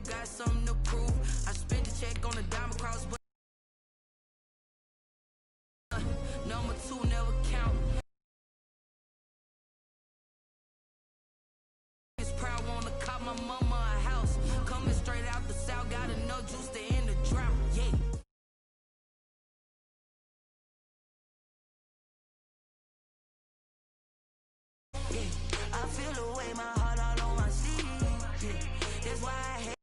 got something to prove. I spent the check on the diamond cross, but number 2 never count. It's proud, wanna cop my mama a house. Coming straight out the south, got enough juice to end the drought. Yeah. I feel the way, my heart all on my sleeve. Yeah. That's why I hate.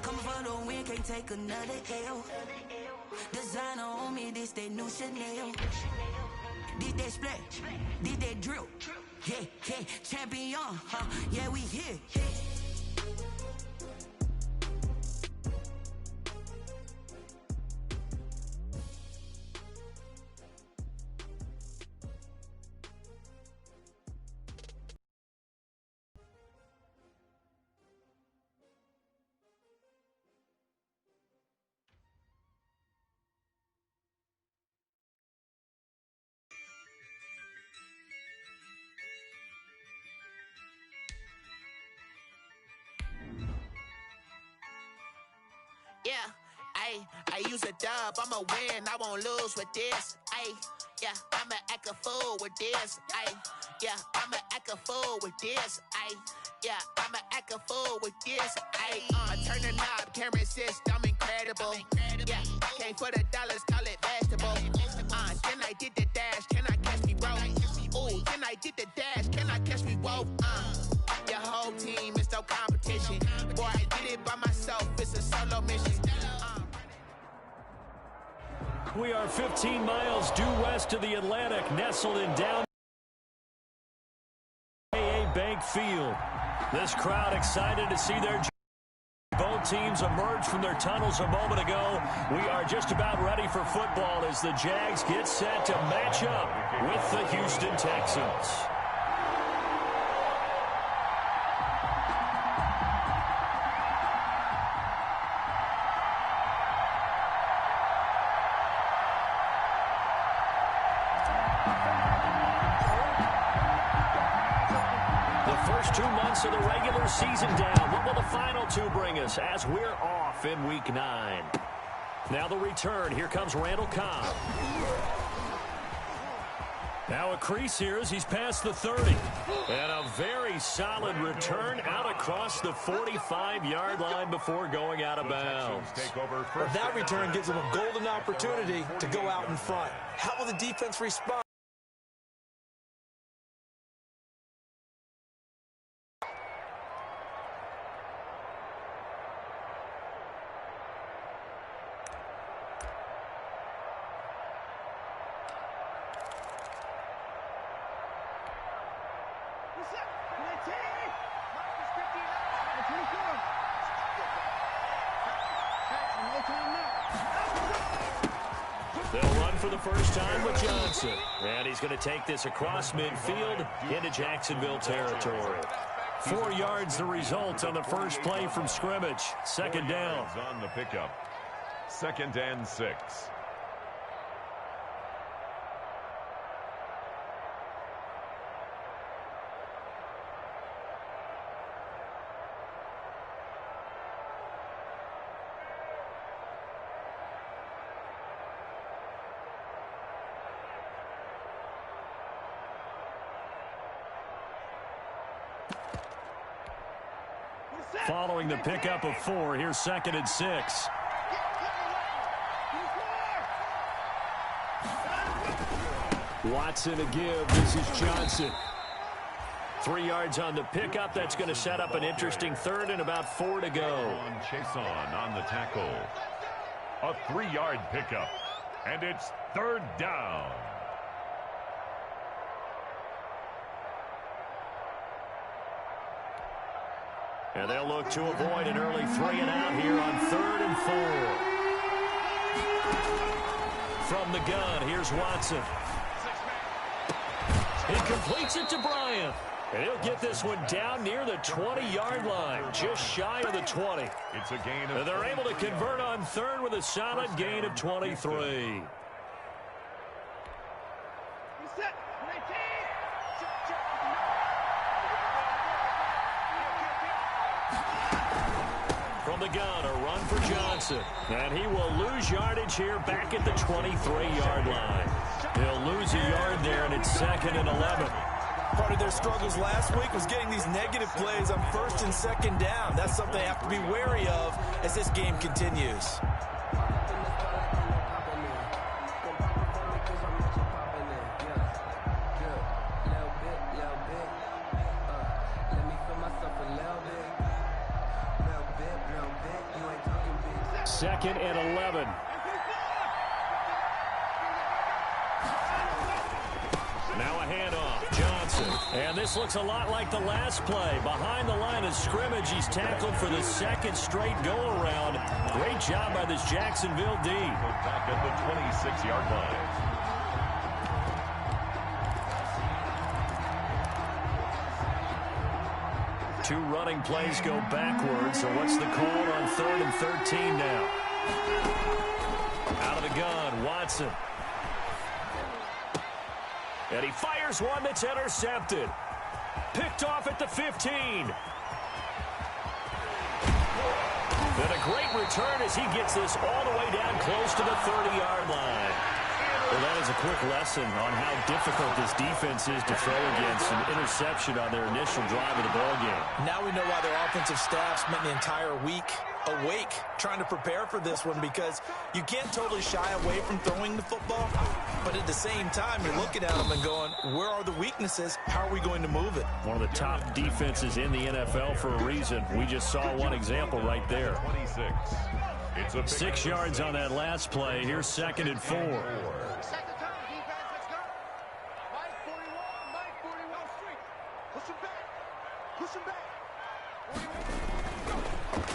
Coming for the win, can't take another L. Designer on me, this that new Chanel. Did that splash, did that drill. Yeah, yeah, champion, huh? Yeah, we here. Yeah, I use a dub, I'ma win, I won't lose with this. Yeah, I'ma act a fool with this. Yeah, I'ma act a fool with this. Yeah, I'ma act a fool with this. I turn the knob, can't resist, I'm incredible. Yeah, came for the dollars, call it vegetable. Then I did the dash, can I catch me, bro? Ooh, then I did the dash, can I catch me, whoa? Your whole team is no competition. Boy, I did it by myself, it's a solo mission. We are 15 miles due west of the Atlantic, nestled in down AA Bank Field. This crowd excited to see their both teams emerge from their tunnels a moment ago. We are just about ready for football as the Jags get set to match up with the Houston Texans. Of the regular season down. What will the final 2 bring us as we're off in week 9? Now the return. Here comes Randall Cobb. Now a crease here as he's past the 30. And a very solid return out across the 45-yard line before going out of bounds. That return gives them a golden opportunity to go out in front. How will the defense respond? They'll run for the first time with Johnson. And he's going to take this across midfield into Jacksonville territory. 4 yards the result on the first play from scrimmage. Second down. On the pickup. 2nd and 6. Following the pickup of 4, here's 2nd and 6. Watson a give. This is Johnson. 3 yards on the pickup. That's going to set up an interesting third and about 4 to go. Chase on the tackle. A 3-yard pickup. And it's 3rd down. And they'll look to avoid an early 3 and out here on 3rd and 4. From the gun, here's Watson. He completes it to Bryant. And he'll get this one down near the 20-yard line, just shy of the 20. It's a gain of. And they're able to convert on 3rd with a solid gain of 23. the gun, a run for Johnson. And he will lose yardage here back at the 23-yard line. He'll lose a yard there, and it's 2nd and 11. Part of their struggles last week was getting these negative plays on 1st and 2nd down. That's something they have to be wary of as this game continues. Second and 11. Now a handoff. Johnson. And this looks a lot like the last play. Behind the line of scrimmage, he's tackled for the 2nd straight go-around. Great job by this Jacksonville D. Back at the 26-yard line. Two running plays go backwards. So what's the call on 3rd and 13 now? Out of the gun, Watson. And he fires one that's intercepted. Picked off at the 15. Then a great return as he gets this all the way down close to the 30-yard line. Well, that is a quick lesson on how difficult this defense is to throw against an interception on their initial drive of the ballgame. Now we know why their offensive staff spent the entire week awake trying to prepare for this one, because you can't totally shy away from throwing the football, but at the same time you're looking at them and going, where are the weaknesses? How are we going to move it? One of the top defenses in the NFL for a reason. We just saw one example right there. 26. It's a 6 yards on that last play. Here's 2nd and 4.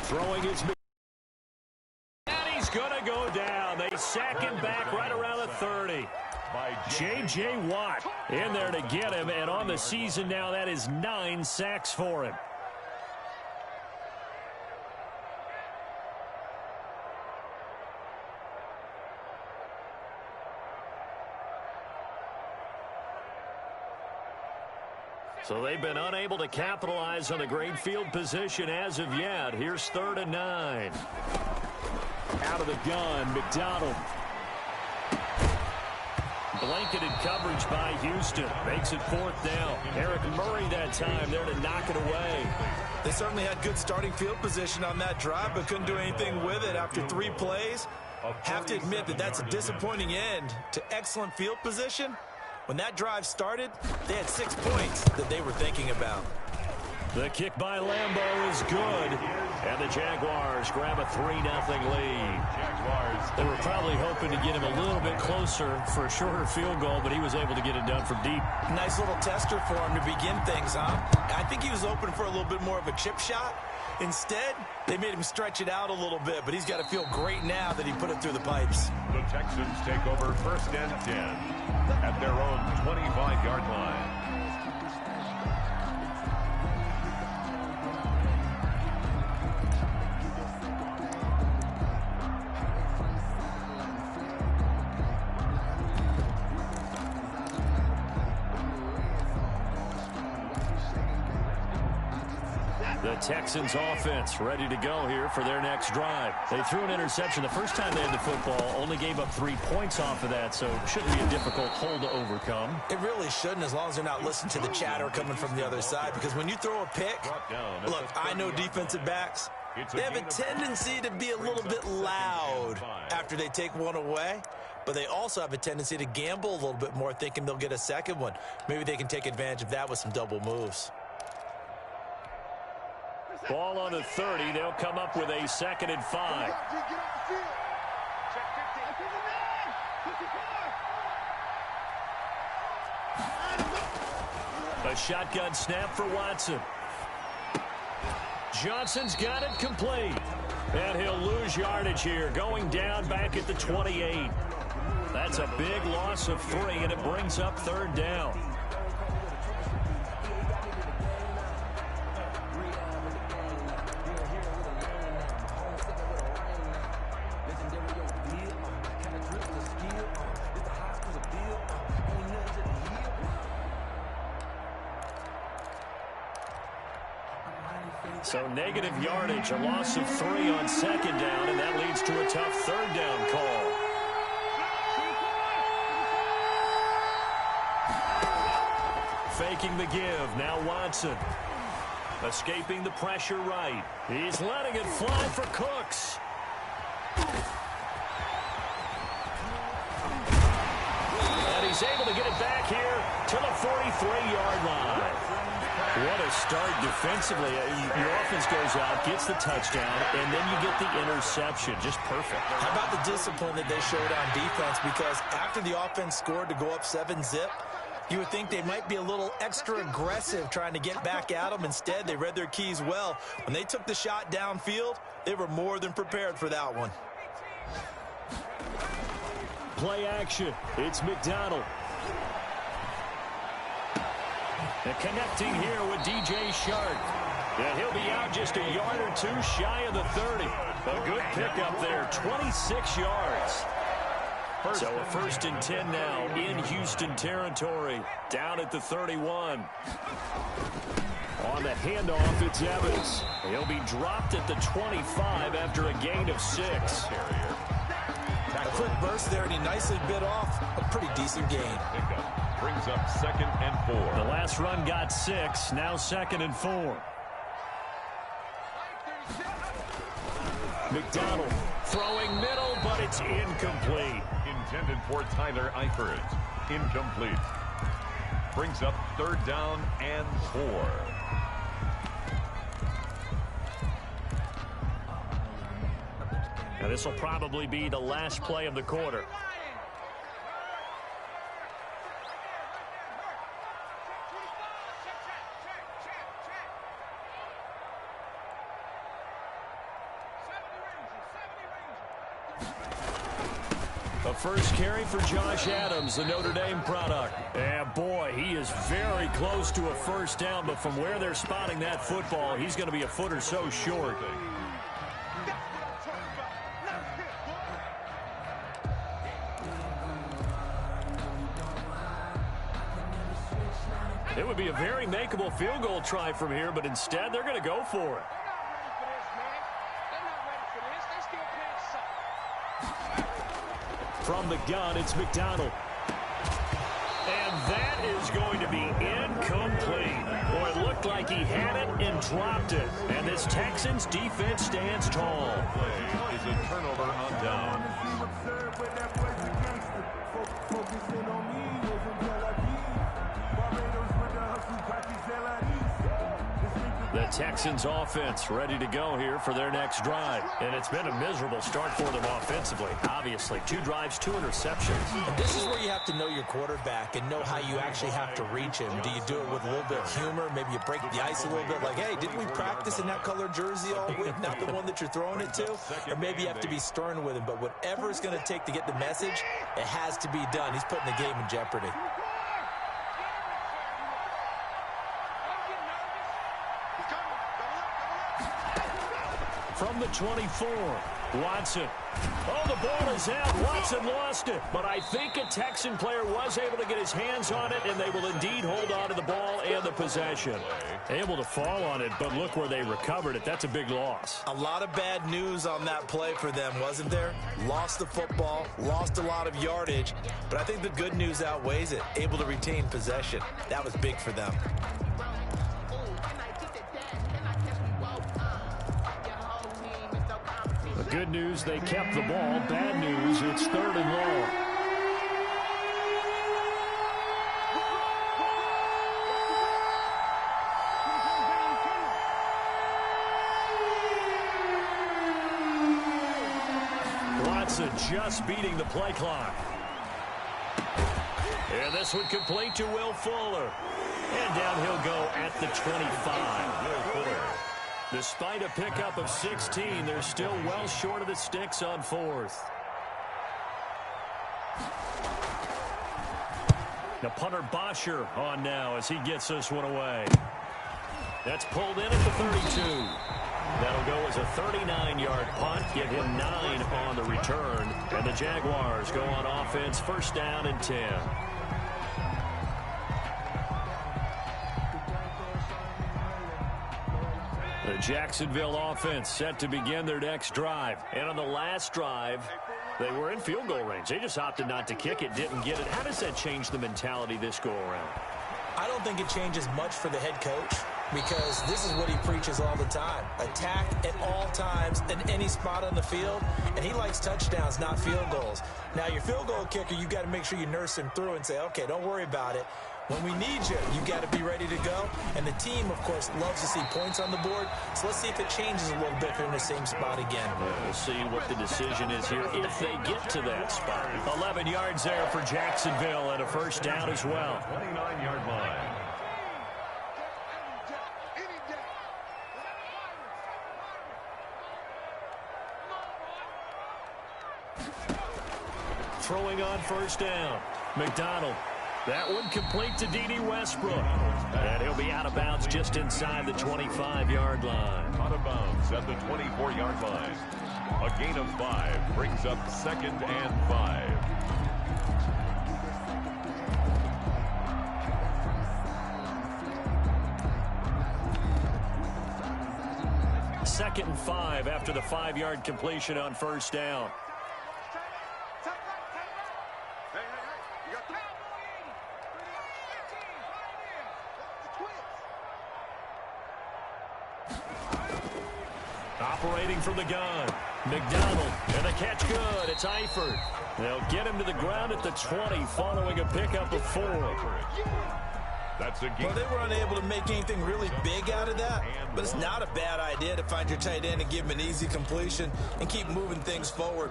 Throwing his... And he's going to go down. They sack him back right around the 30. J.J. Watt in there to get him. And on the season now, that is 9 sacks for him. So they've been unable to capitalize on the great field position as of yet. Here's 3rd and 9. Out of the gun, McDonald. Blanketed coverage by Houston. Makes it 4th down. Eric Murray that time there to knock it away. They certainly had good starting field position on that drive, but couldn't do anything with it after 3 plays. Have to admit that that's a disappointing end to excellent field position. When that drive started, they had 6 points that they were thinking about. The kick by Lambeau is good. And the Jaguars grab a 3-0 lead. They were probably hoping to get him a little bit closer for a shorter field goal, but he was able to get it done from deep. Nice little tester for him to begin things, huh? I think he was open for a little bit more of a chip shot. Instead, they made him stretch it out a little bit, but he's got to feel great now that he put it through the pipes. The Texans take over 1st and 10 at their own 25-yard line. The Texans offense ready to go here for their next drive. They threw an interception the first time they had the football, only gave up 3 points off of that, so it shouldn't be a difficult hole to overcome. It really shouldn't, as long as they're not listening to the chatter coming from the other side, because when you throw a pick, look, I know defensive backs, they have a tendency to be a little bit loud after they take one away, but they also have a tendency to gamble a little bit more, thinking they'll get a second one. Maybe they can take advantage of that with some double moves. Ball on the 30. They'll come up with a 2nd and 5. A shotgun snap for Watson. Johnson's got it complete. And he'll lose yardage here, going down back at the 28. That's a big loss of 3, and it brings up 3rd down. So negative yardage, a loss of 3 on second down, and that leads to a tough third down call. Faking the give, now Watson. Escaping the pressure right. He's letting it fly for Cooks. And he's able to get it back here to the 43-yard line. What a start defensively. Your offense goes out, gets the touchdown, and then you get the interception. Just perfect. How about the discipline that they showed on defense? Because after the offense scored to go up 7-zip, you would think they might be a little extra aggressive trying to get back at them. Instead, they read their keys well. When they took the shot downfield, they were more than prepared for that one. Play action. It's McDonald. And connecting here with DJ Shark. And he'll be out just a yard or two shy of the 30. A good pickup there, 26 yards. So a 1st and 10 now in Houston territory. Down at the 31. On the handoff, it's Evans. He'll be dropped at the 25 after a gain of 6. A quick burst there, and he nicely bit off a pretty decent gain. Brings up 2nd and 4. The last run got 6, now 2nd and 4. McDonald throwing middle, but it's incomplete. Intended for Tyler Eifert. Incomplete. Brings up 3rd down and 4. Now this will probably be the last play of the quarter. A first carry for Josh Adams, the Notre Dame product. And boy, he is very close to a first down, but from where they're spotting that football, he's going to be a foot or so short. It would be a very makeable field goal try from here, but instead they're going to go for it. From the gun, it's McDonald. And that is going to be incomplete. Boy, it looked like he had it and dropped it. And this Texans defense stands tall. Play is a turnover on down. The Texans offense ready to go here for their next drive. And it's been a miserable start for them offensively. Obviously, 2 drives, 2 interceptions. And this is where you have to know your quarterback and know how you actually have to reach him. Do you do it with a little bit of humor? Maybe you break the ice a little bit like, hey, didn't we practice in that colored jersey all week? Not the one that you're throwing it to? Or maybe you have to be stern with him. But whatever it's going to take to get the message, it has to be done. He's putting the game in jeopardy. From the 24, Watson. Oh, the ball is out. Watson lost it. But I think a Texan player was able to get his hands on it, and they will indeed hold on to the ball and the possession. Able to fall on it, but look where they recovered it. That's a big loss. A lot of bad news on that play for them, wasn't there? Lost the football, lost a lot of yardage, but I think the good news outweighs it. Able to retain possession. That was big for them. Good news, they kept the ball. Bad news, it's 3rd and long. Watson just beating the play clock. And this one complete to Will Fuller. And down he'll go at the 25. Will Fuller. Despite a pickup of 16, they're still well short of the sticks on 4th. Now punter Bosher on now as he gets this one away. That's pulled in at the 32. That'll go as a 39-yard punt, give him 9 on the return. And the Jaguars go on offense, 1st down and 10. The Jacksonville offense set to begin their next drive. And on the last drive, they were in field goal range. They just opted not to kick it, didn't get it. How does that change the mentality this go-around? I don't think it changes much for the head coach because this is what he preaches all the time. Attack at all times in any spot on the field, and he likes touchdowns, not field goals. Now, your field goal kicker, you got to make sure you nurse him through and say, okay, don't worry about it. When we need you, you got to be ready to go. And the team, of course, loves to see points on the board. So let's see if it changes a little bit if they're in the same spot again. We'll see what the decision is here if they get to that spot. 11 yards there for Jacksonville and a first down as well. 29-yard line. Throwing on first down. McDonald. That one complete to D.D. Westbrook. And he'll be out of bounds just inside the 25-yard line. Out of bounds at the 24-yard line. A gain of 5 brings up 2nd and 5. Second and 5 after the 5-yard completion on first down. Operating from the gun. McDonald, and the catch good. It's Eifert. They'll get him to the ground at the 20 following a pickup of 4. That's a game. Well, they were unable to make anything really big out of that, but it's not a bad idea to find your tight end and give him an easy completion and keep moving things forward.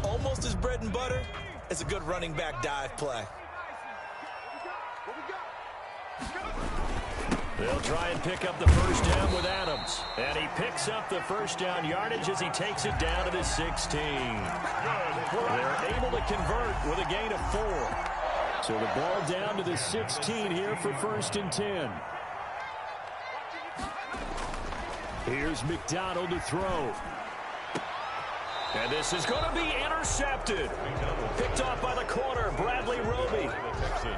Almost as bread and butter as a good running back dive play. They'll try and pick up the first down with Adams. And he picks up the first down yardage as he takes it down to the 16. They're able to convert with a gain of 4. So the ball down to the 16 here for 1st and 10. Here's McDonald to throw. And this is going to be intercepted. Picked off by the corner, Bradley Roby.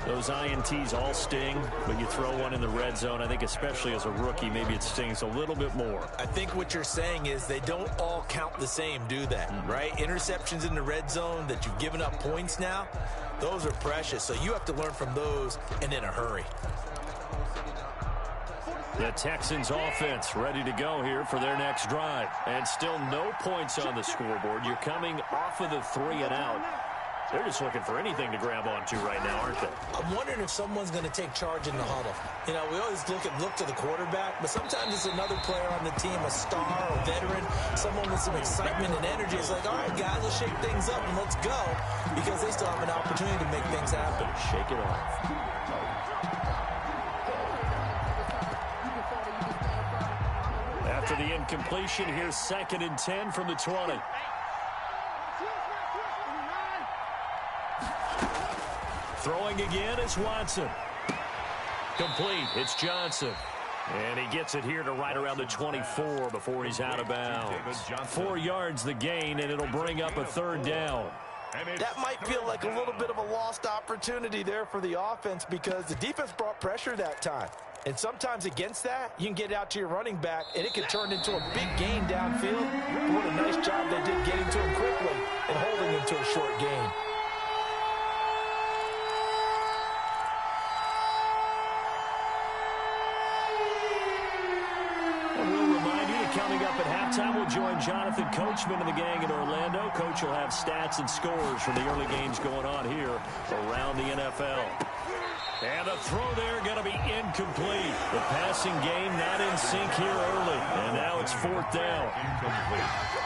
Those INTs all sting, but you throw one in the red zone, I think especially as a rookie, maybe it stings a little bit more. I think what you're saying is they don't all count the same, do they? Right? Interceptions in the red zone that you've given up points now, those are precious. So you have to learn from those and in a hurry. The Texans offense ready to go here for their next drive. And still no points on the scoreboard. You're coming off of the 3 and out. They're just looking for anything to grab onto right now, aren't they? I'm wondering if someone's going to take charge in the huddle. You know, we always look to the quarterback, but sometimes it's another player on the team, a star, a veteran, someone with some excitement and energy. It's like, all right, guys, let's shake things up and let's go, because they still have an opportunity to make things happen. Shake it off. After the incompletion, here's 2nd and 10 from the 20. Throwing again is Watson. Complete. It's Johnson. And he gets it here to right around the 24 before he's out of bounds. 4 yards the gain, and it'll bring up a 3rd down. That might feel like a little bit of a lost opportunity there for the offense because the defense brought pressure that time. And sometimes against that, you can get out to your running back, and it can turn into a big gain downfield. But what a nice job they did getting to him quickly and holding him to a short gain. Coming up at halftime, we'll join Jonathan Coachman and the gang in Orlando. Coach will have stats and scores from the early games going on here around the NFL. And the throw there going to be incomplete. The passing game not in sync here early. And now it's 4th down.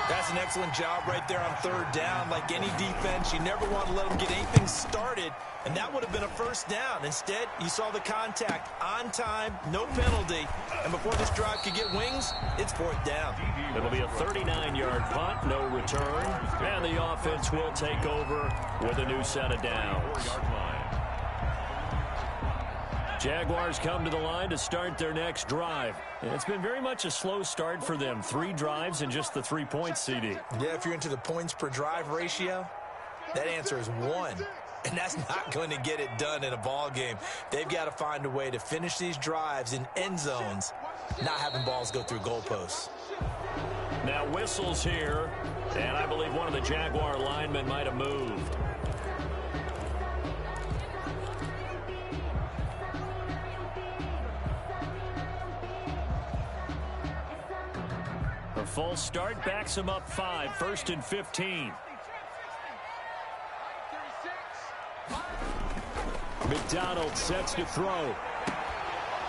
That's an excellent job right there on 3rd down. Like any defense, you never want to let them get anything started. And that would have been a 1st down. Instead, you saw the contact on time, no penalty. And before this drive could get wings, it's 4th down. It'll be a 39-yard punt, no return. And the offense will take over with a new set of downs. Jaguars come to the line to start their next drive. And it's been very much a slow start for them. 3 drives and just the 3 points, CD. Yeah, if you're into the points per drive ratio, that answer is 1. And that's not going to get it done in a ball game. They've got to find a way to finish these drives in end zones not having balls go through goalposts. Now whistles here, and I believe one of the Jaguar linemen might have moved. A false start backs him up 5, 1st and 15. McDonald sets to throw.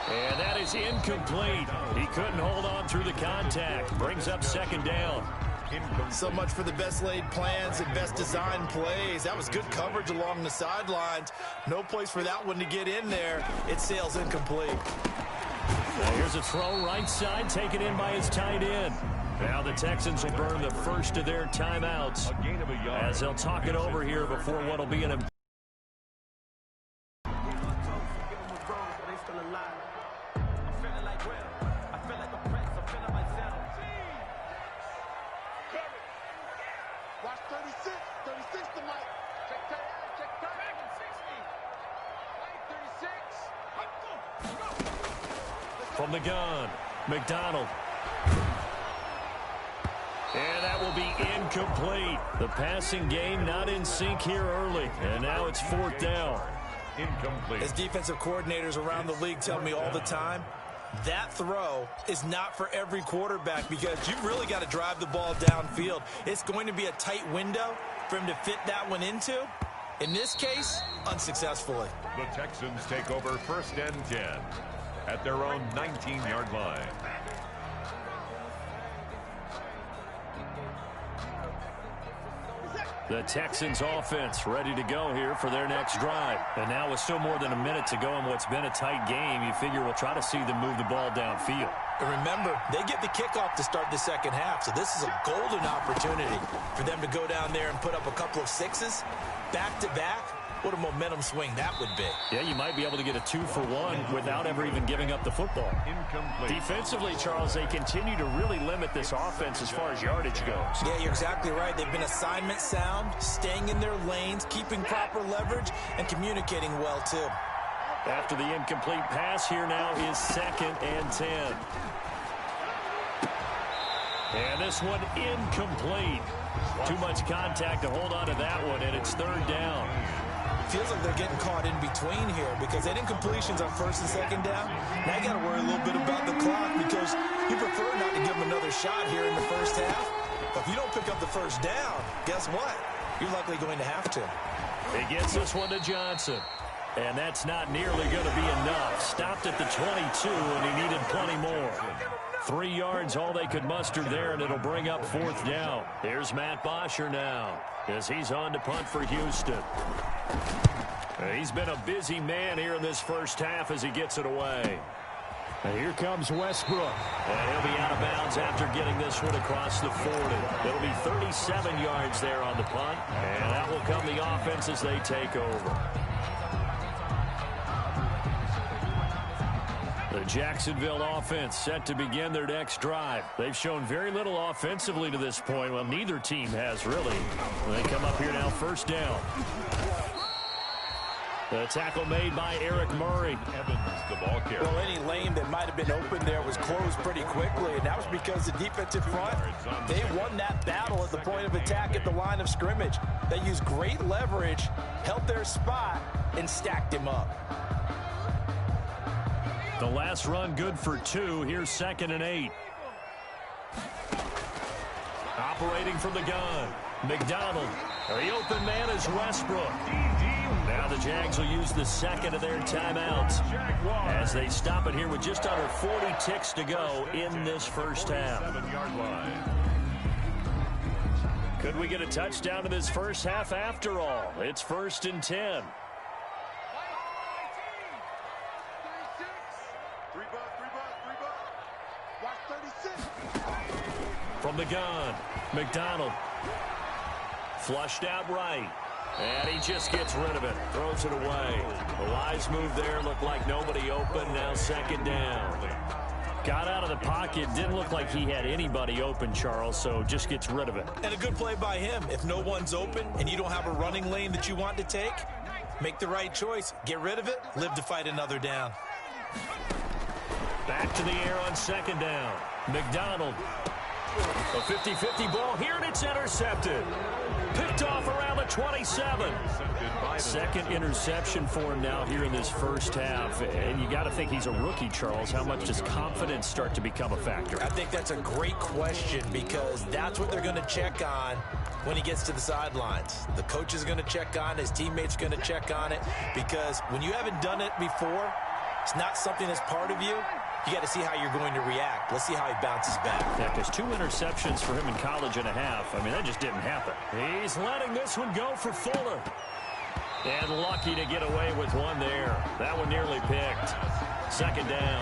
And that is incomplete. He couldn't hold on through the contact. Brings up 2nd down. So much for the best laid plans and best designed plays. That was good coverage along the sidelines. No place for that one to get in there. It sails incomplete. Now here's a throw right side, taken in by his tight end. Now the Texans will burn the first of their timeouts as they'll talk it over here before what will be an from the gun. McDonald. And that will be incomplete. The passing game not in sync here early. And now it's 4th down. Incomplete. As defensive coordinators around the league tell me all the time, that throw is not for every quarterback because you've really got to drive the ball downfield. It's going to be a tight window for him to fit that one into. In this case, unsuccessfully. The Texans take over 1st and 10 at their own 19-yard line. The Texans offense ready to go here for their next drive. And now with still more than a minute to go in what's been a tight game, you figure we'll try to see them move the ball downfield. And remember, they get the kickoff to start the second half, so this is a golden opportunity for them to go down there and put up a couple of 6s back-to-back. What a momentum swing that would be. Yeah, you might be able to get a 2-for-1 without ever even giving up the football. Incomplete. Defensively, Charles, they continue to really limit this offense as far as yardage goes. Yeah, you're exactly right. They've been assignment sound, staying in their lanes, keeping proper leverage, and communicating well, too. After the incomplete pass, here now is 2nd and 10. And this one incomplete. Too much contact to hold on to that one, and it's 3rd down. Feels like they're getting caught in between here because that incompletion's on 1st and 2nd down. Now you got to worry a little bit about the clock because you prefer not to give them another shot here in the first half. But if you don't pick up the 1st down, guess what? You're likely going to have to. He gets this one to Johnson. And that's not nearly going to be enough. Stopped at the 22, and he needed plenty more. 3 yards, all they could muster there, and it'll bring up 4th down. Here's Matt Bosher now as he's on to punt for Houston. He's been a busy man here in this first half as he gets it away. And here comes Westbrook. And he'll be out of bounds after getting this one across the 40. It'll be 37 yards there on the punt, and that will come the offense as they take over. The Jacksonville offense set to begin their next drive. They've shown very little offensively to this point. Well, neither team has really. They come up here now, 1st down. The tackle made by Eric Murray. Evans, the ball carrier. Well, any lane that might have been open there was closed pretty quickly, and that was because the defensive front, they won that battle at the point of attack at the line of scrimmage. They used great leverage, held their spot, and stacked him up. The last run good for 2. Here's 2nd and 8. Operating from the gun. McDonald. The open man is Westbrook. Now the Jags will use the 2nd of their timeouts as they stop it here with just under 40 ticks to go in this first half. 7-yard line. Could we get a touchdown in this first half after all? It's 1st and 10. From the gun, McDonald. Flushed out right. And he just gets rid of it. Throws it away. The wise move there. Looked like nobody open. Now 2nd down. Got out of the pocket. Didn't look like he had anybody open, Charles, so just gets rid of it. And a good play by him. If no one's open and you don't have a running lane that you want to take, make the right choice. Get rid of it. Live to fight another down. Back to the air on second down. McDonald. A 50-50 ball here, and it's intercepted. Picked off around the 27. Second interception for him now here in this first half. And you got to think he's a rookie, Charles. How much does confidence start to become a factor? I think that's a great question because that's what they're going to check on when he gets to the sidelines. The coach is going to check on it. His teammates are going to check on it because when you haven't done it before, it's not something that's part of you. You got to see how you're going to react. Let's see how he bounces back. Yeah, because 2 interceptions for him in college and a half. I mean, that just didn't happen. He's letting this one go for Fuller. And lucky to get away with one there. That one nearly picked. Second down.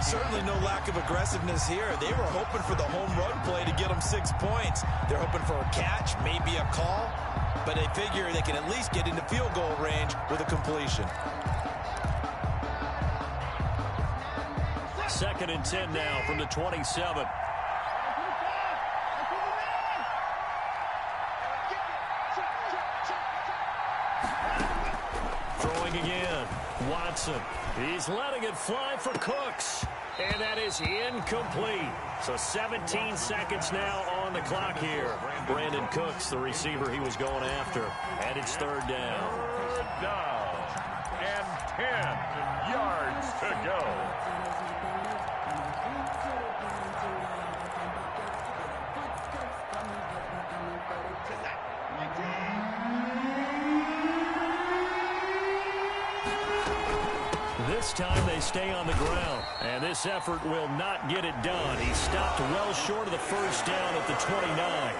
Certainly no lack of aggressiveness here. They were hoping for the home run play to get them 6 points. They're hoping for a catch, maybe a call. But they figure they can at least get into field goal range with a completion. Second and 10 now from the 27. Throwing again. Watson. He's letting it fly for Cooks. And that is incomplete. So 17 seconds now on the clock here. Brandon Cooks, the receiver he was going after. And it's third down. Third down. And 10 yards to go. This time they stay on the ground, and this effort will not get it done. He stopped well short of the first down at the 29.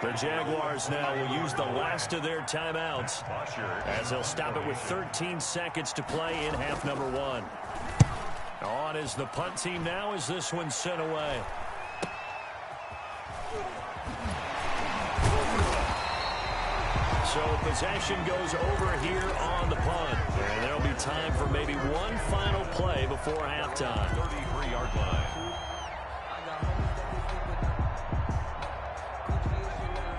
The Jaguars now will use the last of their timeouts as they'll stop it with 13 seconds to play in half number 1. On is the punt team now as this one's sent away. So possession goes over here on the punt. And there'll be time for maybe one final play before halftime. 33-yard line.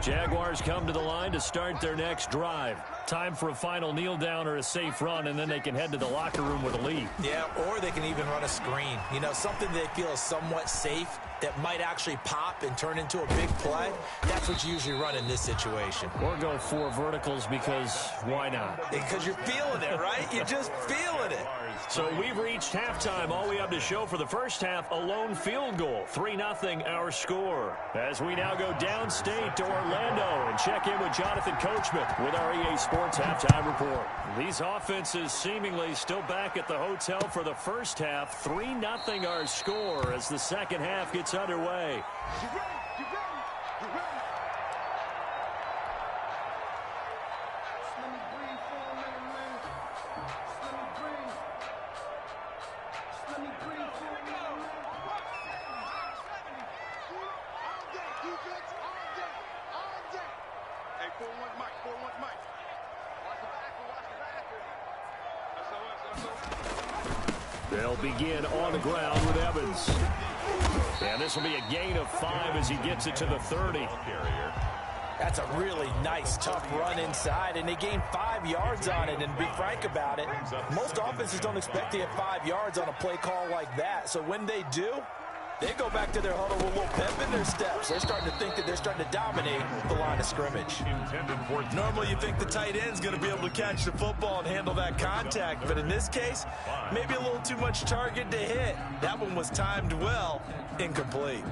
Jaguars come to the line to start their next drive. Time for a final kneel down or a safe run, and then they can head to the locker room with a lead. Yeah, or they can even run a screen. You know, something they feel is somewhat safe that might actually pop and turn into a big play. That's what you usually run in this situation. Or go 4 verticals because why not? Because you're feeling it, right? You're just feeling it. So we've reached halftime. All we have to show for the first half, a lone field goal. 3-0 our score. As we now go downstate to Orlando and check in with Jonathan Coachman with our EA Sports Halftime Report. These offenses seemingly still back at the hotel for the first half. 3-0 our score as the second half gets underway. They'll begin on the ground with Evans. And this will be a gain of 5 as he gets it to the 30. That's a really nice, tough run inside, and they gained 5 yards on it. And to be frank about it, most offenses don't expect to get 5 yards on a play call like that. So when they do, they go back to their huddle with a little pep in their steps. They're starting to think that they're starting to dominate the line of scrimmage. Normally you think the tight end's going to be able to catch the football and handle that contact, but in this case, maybe a little too much target to hit. That one was timed well, incomplete.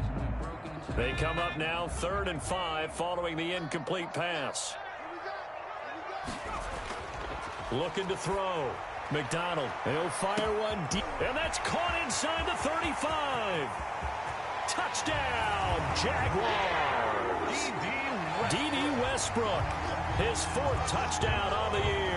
They come up now 3rd and 5 following the incomplete pass. Looking to throw. McDonald, he'll fire one deep, and that's caught inside the 35. Touchdown, Jaguars. D.D. Westbrook, his 4th touchdown on the year.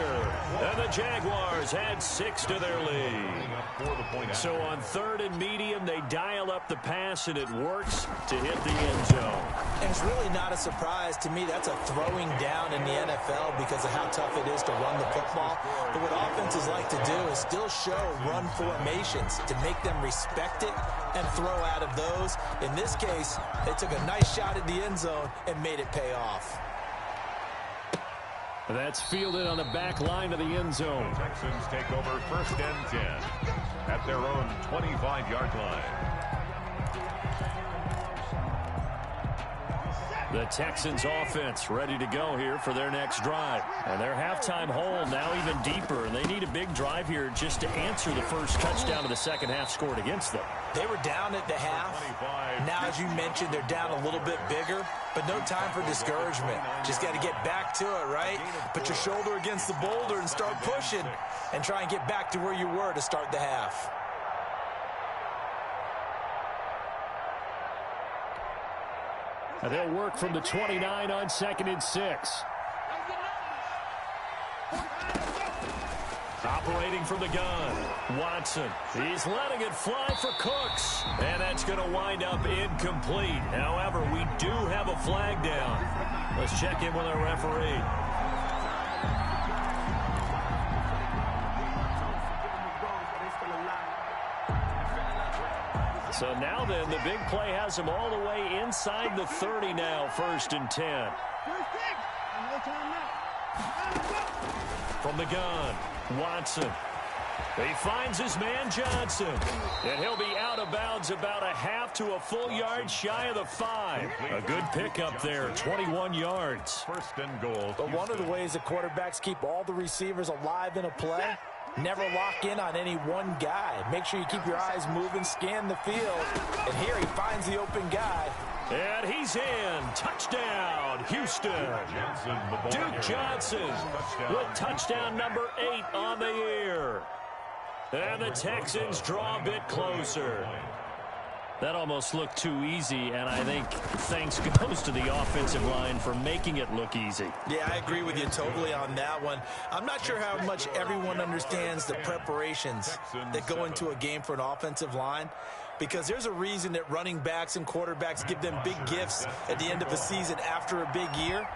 And the Jaguars add 6 to their lead. So on 3rd and medium, they dial up the pass, and it works to hit the end zone. And it's really not a surprise to me. That's a throwing down in the NFL because of how tough it is to run the football. But what offenses like to do is still show run formations to make them respect it and throw out of those. In this case, they took a nice shot at the end zone and made it pay off. That's fielded on the back line of the end zone. Texans take over 1st and 10. at their own 25-yard line. The Texans offense ready to go here for their next drive. And their halftime hole now even deeper. And they need a big drive here just to answer the first touchdown of the second half scored against them. They were down at the half. Now, as you mentioned, they're down a little bit bigger. But no time for discouragement. Just got to get back to it, right? Put your shoulder against the boulder and start pushing. And try and get back to where you were to start the half. And they'll work from the 29 on 2nd and 6. Operating from the gun, Watson. He's letting it fly for Cooks. And that's going to wind up incomplete. However, we do have a flag down. Let's check in with our referee. So now then, the big play has him all the way inside the 30 now, 1st and 10. From the gun, Watson. He finds his man Johnson. And he'll be out of bounds about a half to a full yard shy of the 5. A good pickup there, 21 yards. 1st and goal. But one of the ways the quarterbacks keep all the receivers alive in a play, never lock in on any one guy. Make sure you keep your eyes moving, scan the field. And here he finds the open guy. And he's in. Touchdown, Houston. Duke Johnson with touchdown number 8 on the year. And the Texans draw a bit closer. That almost looked too easy, and I think thanks goes to the offensive line for making it look easy. Yeah, I agree with you totally on that one. I'm not sure how much everyone understands the preparations that go into a game for an offensive line, because there's a reason that running backs and quarterbacks give them big gifts at the end of the season after a big year.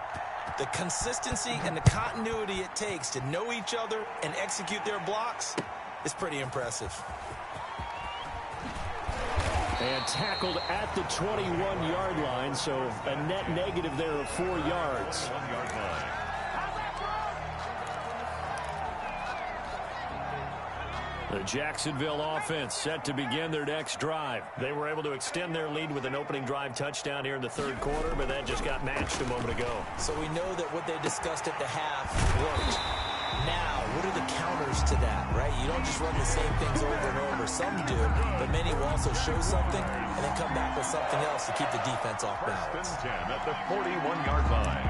The consistency and the continuity it takes to know each other and execute their blocks is pretty impressive. And tackled at the 21-yard line, so a net negative there of 4 yards. 1-yard line. The Jacksonville offense set to begin their next drive. They were able to extend their lead with an opening drive touchdown here in the 3rd quarter, but that just got matched a moment ago. So we know that what they discussed at the half worked. Now, what are the counters to that, right? You don't just run the same things over and over. Some do, but many will also show something and then come back with something else to keep the defense off balance. 1st and 10 at the 41-yard line.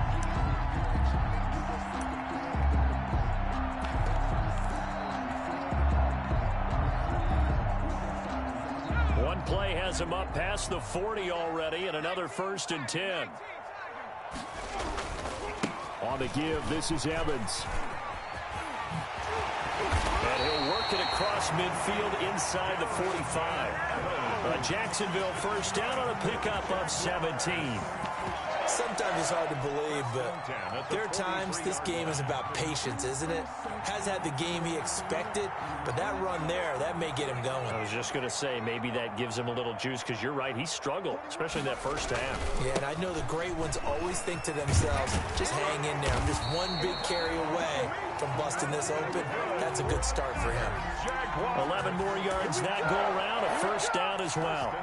One play has him up past the 40 already, and another 1st and 10. On the give, this is Evans. And he'll work it across midfield inside the 45. Jacksonville 1st down on a pickup of 17. Sometimes it's hard to believe, but there are times this game is about patience, isn't it? Has had the game he expected, but that run there, that may get him going. I was just going to say, maybe that gives him a little juice, because you're right, he struggled, especially in that 1st half. Yeah, and I know the great ones always think to themselves, just hang in there. I'm just one big carry away from busting this open. That's a good start for him. 11 more yards that go around, a 1st down as well.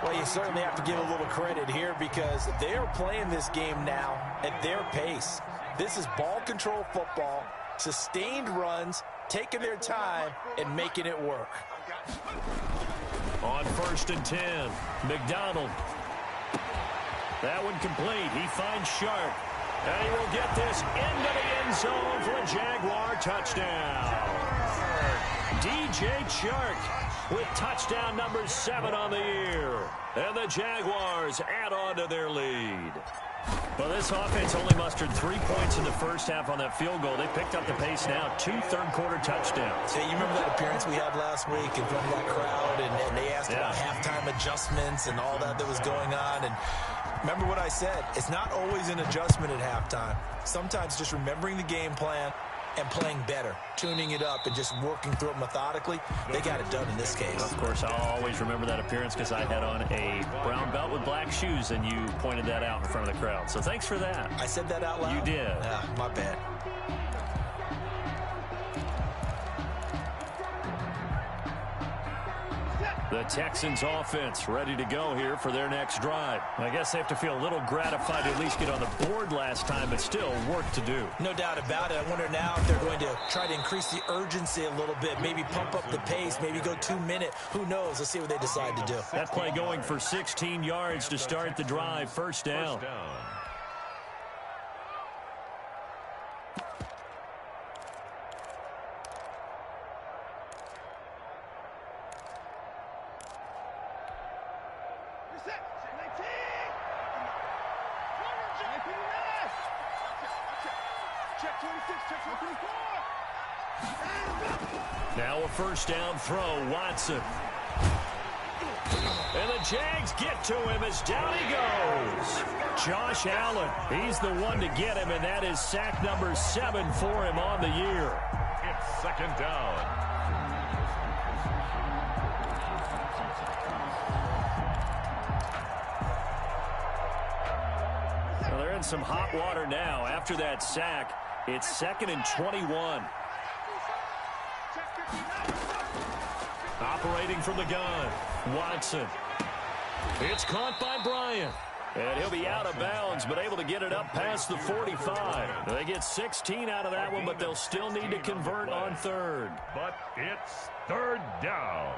Well, you certainly have to give a little credit here, because they are playing this game now at their pace. This is ball control football, sustained runs, taking their time, and making it work. On 1st and 10, McDonald. That one complete. He finds Sharp. And he will get this into the end zone for a Jaguar touchdown. DJ Chark with touchdown number 7 on the year. And the Jaguars add on to their lead. Well, this offense only mustered 3 points in the 1st half on that field goal. They picked up the pace now, 2 third-quarter touchdowns. Hey, you remember that appearance we had last week in front of that crowd, and they asked about halftime adjustments and all that was going on, and remember what I said, it's not always an adjustment at halftime. Sometimes just remembering the game plan and playing better, tuning it up and just working through it methodically. They got it done in this case. Of course, I'll always remember that appearance because I had on a brown belt with black shoes, and you pointed that out in front of the crowd. So thanks for that. I said that out loud? You did. Yeah, my bad. The Texans offense ready to go here for their next drive. I guess they have to feel a little gratified to at least get on the board last time, but still work to do. No doubt about it. I wonder now if they're going to try to increase the urgency a little bit, maybe pump up the pace, maybe go 2 minutes. Who knows? Let's see what they decide to do. That play going for 16 yards to start the drive. First down. Now a first down throw, Watson. And the Jags get to him as down he goes. Josh Allen, he's the one to get him, and that is sack number 7 for him on the year. It's second down. Well, they're in some hot water now. After that sack, it's 2nd and 21. Operating from the gun, Watson. It's caught by Bryant. And he'll be out of bounds, but able to get it up past the 45. They get 16 out of that one, but they'll still need to convert on third. But it's third down.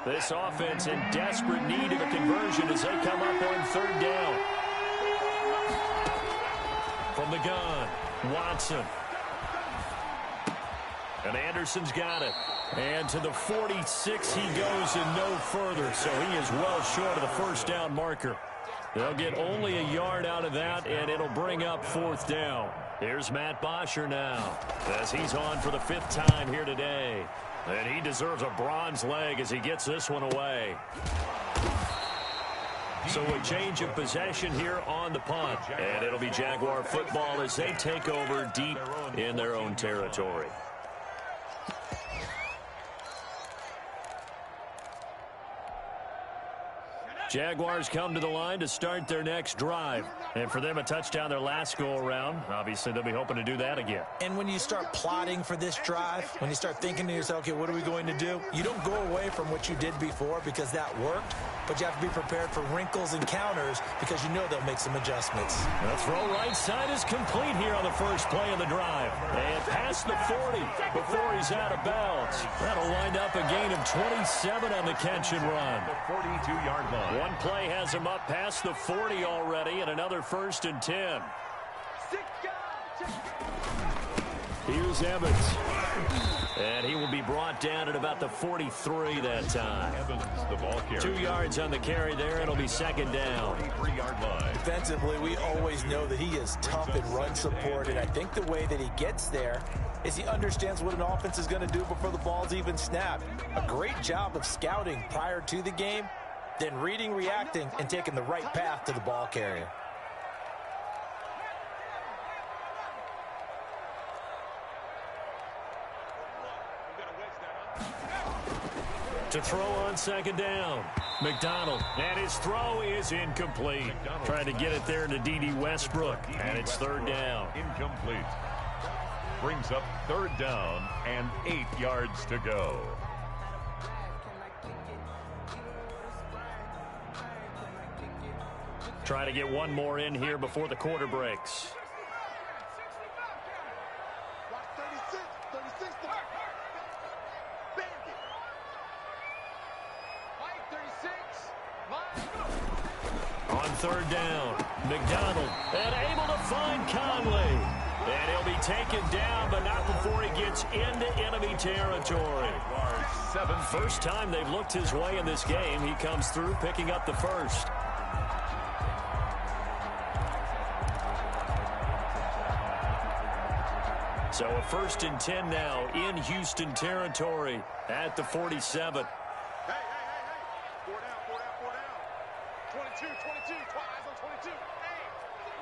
This offense in desperate need of a conversion as they come up on third down. From the gun, Watson. And Anderson's got it. And to the 46 he goes and no further. So he is well short of the first down marker. They'll get only a yard out of that, and it'll bring up fourth down. Here's Matt Bosher now as he's on for the 5th time here today. And he deserves a bronze leg as he gets this one away. So a change of possession here on the punt. And it'll be Jaguar football as they take over deep in their own territory. Jaguars come to the line to start their next drive. And for them, a touchdown their last go-around. Obviously, they'll be hoping to do that again. And when you start plotting for this drive, when you start thinking to yourself, okay, what are we going to do? You don't go away from what you did before because that worked, but you have to be prepared for wrinkles and counters because you know they'll make some adjustments. The throw right side is complete here on the first play of the drive. And past the 40 before he's out of bounds. That'll wind up a gain of 27 on the catch and run. The 42-yard line. One play has him up past the 40 already, and another 1st and 10. Here's Evans. And he will be brought down at about the 43 that time. Evans, the ball carrier. 2 yards on the carry there. It'll be 2nd down. 3-yard line. Defensively, we always know that he is tough in run support, and I think the way that he gets there is he understands what an offense is going to do before the ball's even snapped. A great job of scouting prior to the game, then reading, reacting, and taking the right path to the ball carrier. To throw on 2nd down, McDonald. And his throw is incomplete. Trying to get it there to D.D. Westbrook. And it's 3rd down. Incomplete. Brings up 3rd down and 8 yards to go. Trying to get one more in here before the quarter breaks. On 3rd down, McDonald, and able to find Conley. And he'll be taken down, but not before he gets into enemy territory. First time they've looked his way in this game. He comes through picking up the first. So a 1st and 10 now in Houston territory at the 47. Hey. 4 down. 22, eyes on 22.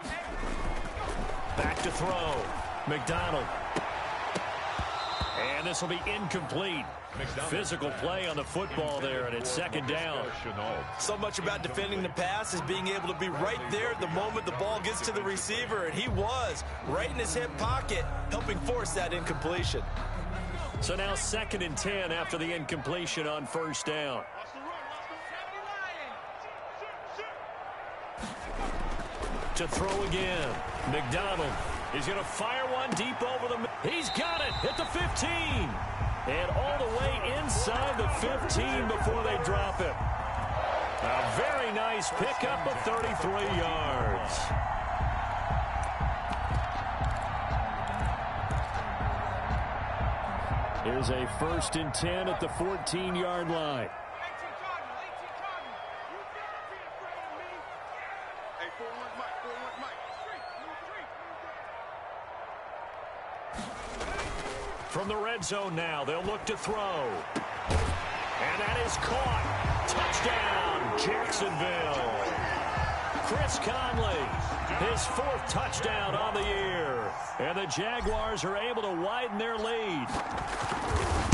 Hey. Back to throw. McDonald. And this will be incomplete. Physical play on the football there, and it's second down. So much about defending the pass is being able to be right there at the moment the ball gets to the receiver, and he was right in his hip pocket, helping force that incompletion. So now 2nd and 10 after the incompletion on first down. To throw again. McDonald is going to fire one deep over the... He's got it at the 15. And all the way inside the 15 before they drop it. A very nice pickup of 33 yards. Here's a 1st and 10 at the 14-yard line. From the red zone now, they'll look to throw. And that is caught. Touchdown, Jacksonville. Chris Conley, his 4th touchdown on the year. And the Jaguars are able to widen their lead.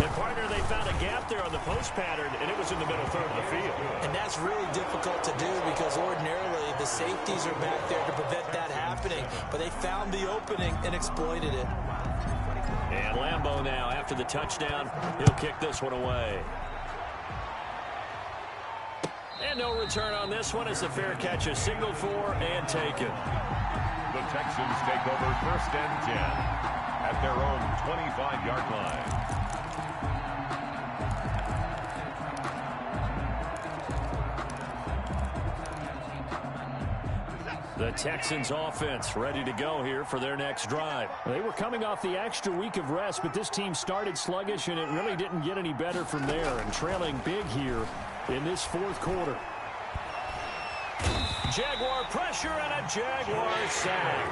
And, partner, they found a gap there on the post pattern, and it was in the middle third of the field. And that's really difficult to do because ordinarily the safeties are back there to prevent that happening. But they found the opening and exploited it. And Lambeau now, after the touchdown, he'll kick this one away. And no return on this one as the fair catch is signaled for and taken. The Texans take over 1st and 10 at their own 25-yard line. The Texans offense ready to go here for their next drive. They were coming off the extra week of rest, but this team started sluggish, and it really didn't get any better from there, and trailing big here in this 4th quarter. Jaguar pressure and a Jaguar sack.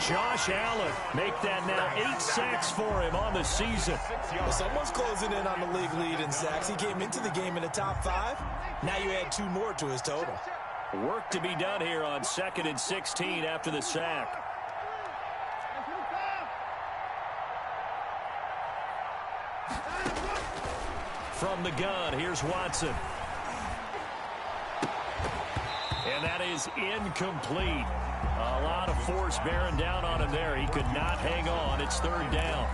Josh Allen make that now 8 sacks for him on the season. Well, someone's closing in on the league lead in sacks. He came into the game in the top 5. Now you add 2 more to his total. Work to be done here on 2nd and 16 after the sack. From the gun, here's Watson. And that is incomplete. A lot of force bearing down on him there. He could not hang on. It's 3rd down.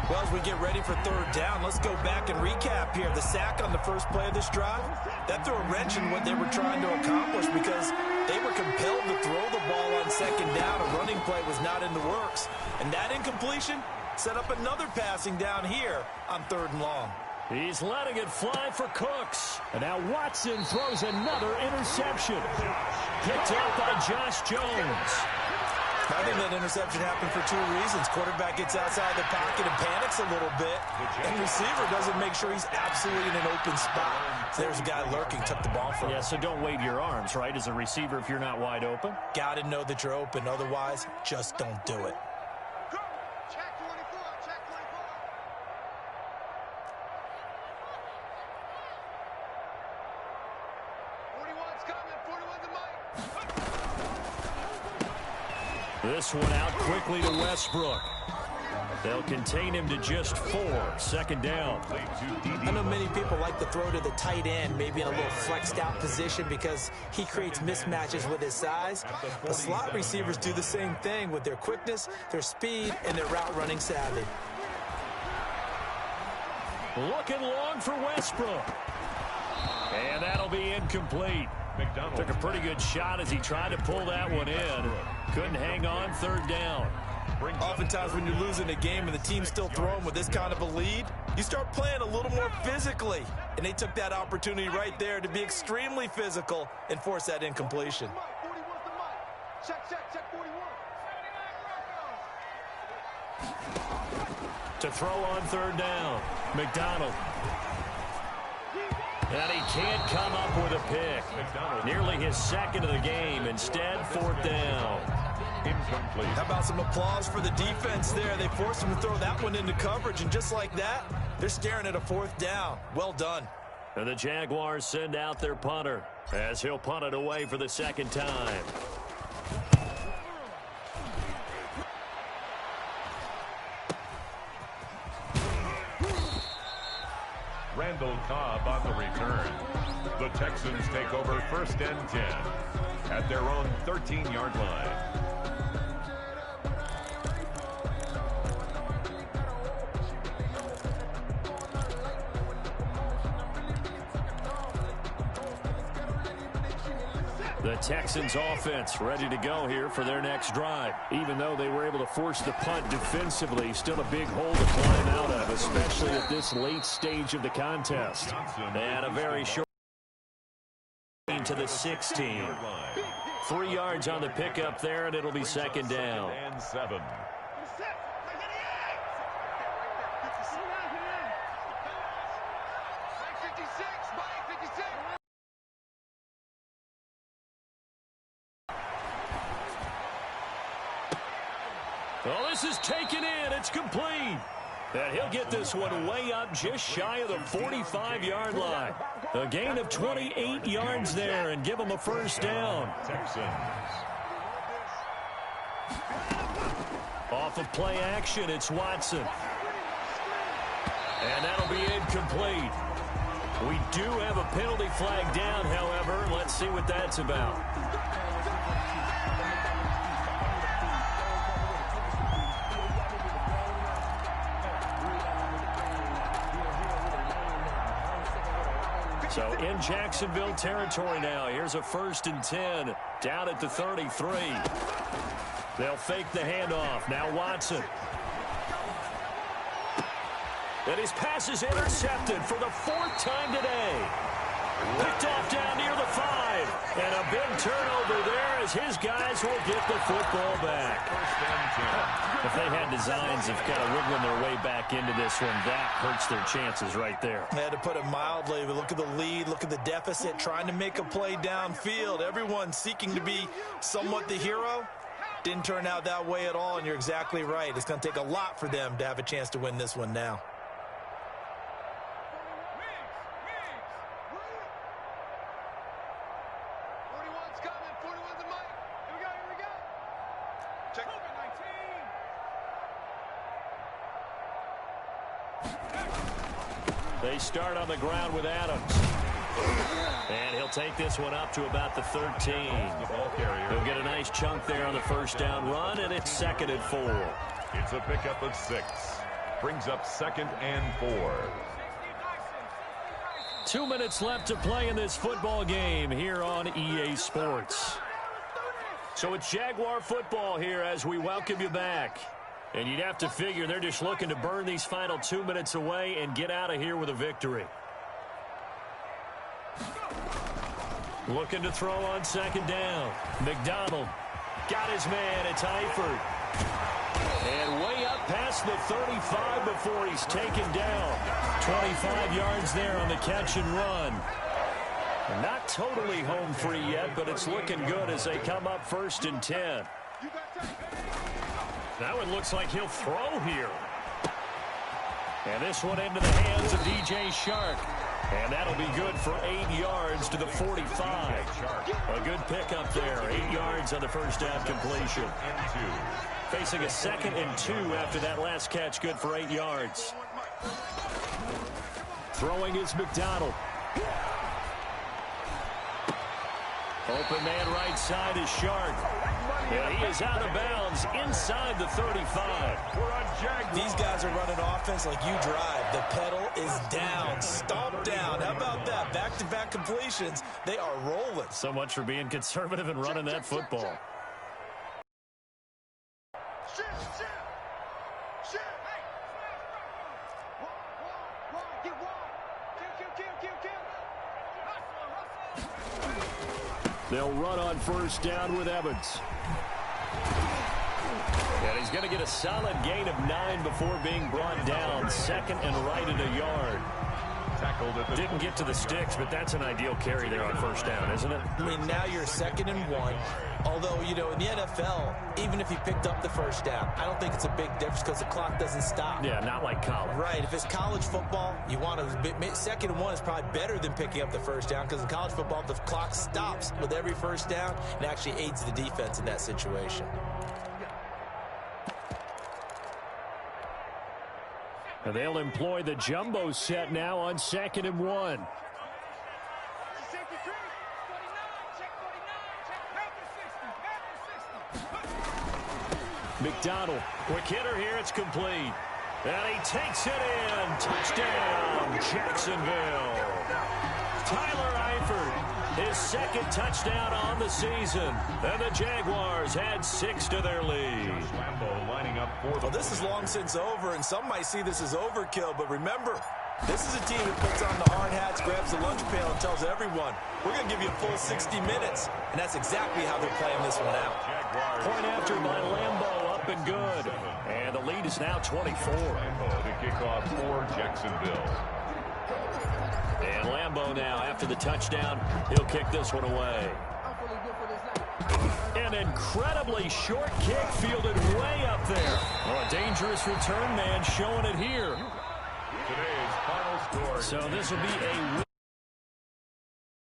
Well, as we get ready for 3rd down, let's go back and recap here. The sack on the first play of this drive, that threw a wrench in what they were trying to accomplish because they were compelled to throw the ball on 2nd down. A running play was not in the works. And that incompletion set up another passing down here on 3rd and long. He's letting it fly for Cooks. And now Watson throws another interception. Picked up by Josh Jones. I think that interception happened for 2 reasons. Quarterback gets outside the pocket and panics a little bit. And receiver doesn't make sure he's absolutely in an open spot. So there's a guy lurking, took the ball from him. Yeah, so don't wave your arms, right, as a receiver if you're not wide open. Got to know that you're open. Otherwise, just don't do it. Check 24, check 24. 41's coming, 41's a mic. This one out quickly to Westbrook. They'll contain him to just 4. 2nd down. I know many people like to throw to the tight end, maybe in a little flexed out position because he creates mismatches with his size. But slot receivers do the same thing with their quickness, their speed, and their route running savvy. Looking long for Westbrook. And that'll be incomplete. McDonald took a pretty good shot as he tried to pull that one in. Couldn't hang on. 3rd down. Oftentimes when you're losing a game and the team's still throwing with this kind of a lead, you start playing a little more physically. And they took that opportunity right there to be extremely physical and force that incompletion. 41's the mic. Check 41. To throw on 3rd down. McDonald. And he can't come up with a pick. Nearly his 2nd of the game. Instead, 4th down. Incomplete. How about some applause for the defense there? They forced him to throw that one into coverage, and just like that, they're staring at a 4th down. Well done. And the Jaguars send out their punter as he'll punt it away for the 2nd time. Cobb on the return. The Texans take over 1st and 10 at their own 13-yard line. The Texans offense ready to go here for their next drive. Even though they were able to force the punt defensively, still a big hole to climb out of, especially at this late stage of the contest. And a very short to the 16. 3 yards on the pickup there, and it'll be 2nd down. And 7. Well, this is taken in. It's complete. And he'll get this one way up just shy of the 45-yard line. A gain of 28 yards there and give him a 1st down. Texans. Off of play action, it's Watson. And that'll be incomplete. We do have a penalty flag down, however. Let's see what that's about. So in Jacksonville territory now. Here's a 1st and 10 down at the 33. They'll fake the handoff. Now Watson. And his pass is intercepted for the 4th time today. Picked off down near the 5. And a big turnover there as his guys will get the football back. If they had designs of kind of wiggling their way back into this one, that hurts their chances right there. I had to put it mildly, but look at the lead, look at the deficit, trying to make a play downfield. Everyone seeking to be somewhat the hero. Didn't turn out that way at all, and you're exactly right. It's going to take a lot for them to have a chance to win this one now. They start on the ground with Adams. And he'll take this one up to about the 13. He'll get a nice chunk there on the 1st down run, and it's 2nd and 4. It's a pickup of 6. Brings up 2nd and 4. 2 minutes left to play in this football game here on EA Sports. So it's Jaguar football here as we welcome you back. And you'd have to figure they're just looking to burn these final 2 minutes away and get out of here with a victory. Looking to throw on 2nd down. McDonald got his man. It's Eifert. And way up past the 35 before he's taken down. 25 yards there on the catch and run. Not totally home free yet, but it's looking good as they come up 1st and 10. That one looks like he'll throw here. And this one into the hands of DJ Shark. And that'll be good for 8 yards to the 45. A good pickup there. 8 yards on the 1st down completion. Facing a 2nd and 2 after that last catch. Good for 8 yards. Throwing is McDonald. Open man right side is Shark. And he is out of bounds inside the 35. We're on Jags. These guys are running offense like you drive. The pedal is down, stomp down. How about that? Back-to-back completions. They are rolling. So much for being conservative and running that football. They'll run on 1st down with Evans. And he's going to get a solid gain of 9 before being brought down. 2nd and right at a yard. Didn't get to the sticks, but that's an ideal carry there on 1st down, isn't it? I mean, now you're 2nd and 1. Although, you know, in the NFL, even if you picked up the 1st down, I don't think it's a big difference because the clock doesn't stop. Yeah, not like college. Right. If it's college football, you want to 2nd and 1 is probably better than picking up the 1st down because in college football, the clock stops with every 1st down and actually aids the defense in that situation. And they'll employ the jumbo set now on 2nd and 1. McDonald, quick hitter here, it's complete. And he takes it in. Touchdown, Jacksonville. Tyler Eifert, his 2nd touchdown on the season. And the Jaguars had 6 to their lead. Lining up for well, this is long since over, and some might see this as overkill, but remember, this is a team that puts on the hard hats, grabs the lunch pail, and tells everyone, we're going to give you a full 60 minutes. And that's exactly how they're playing this one out. Point after by Lambeau, up and good. And the lead is now 24. Lambeau to kick off for Jacksonville. And Lambeau now, after the touchdown, he'll kick this one away. An incredibly short kick fielded way up there. Oh, a dangerous return man showing it here. Today's final score. So this will be a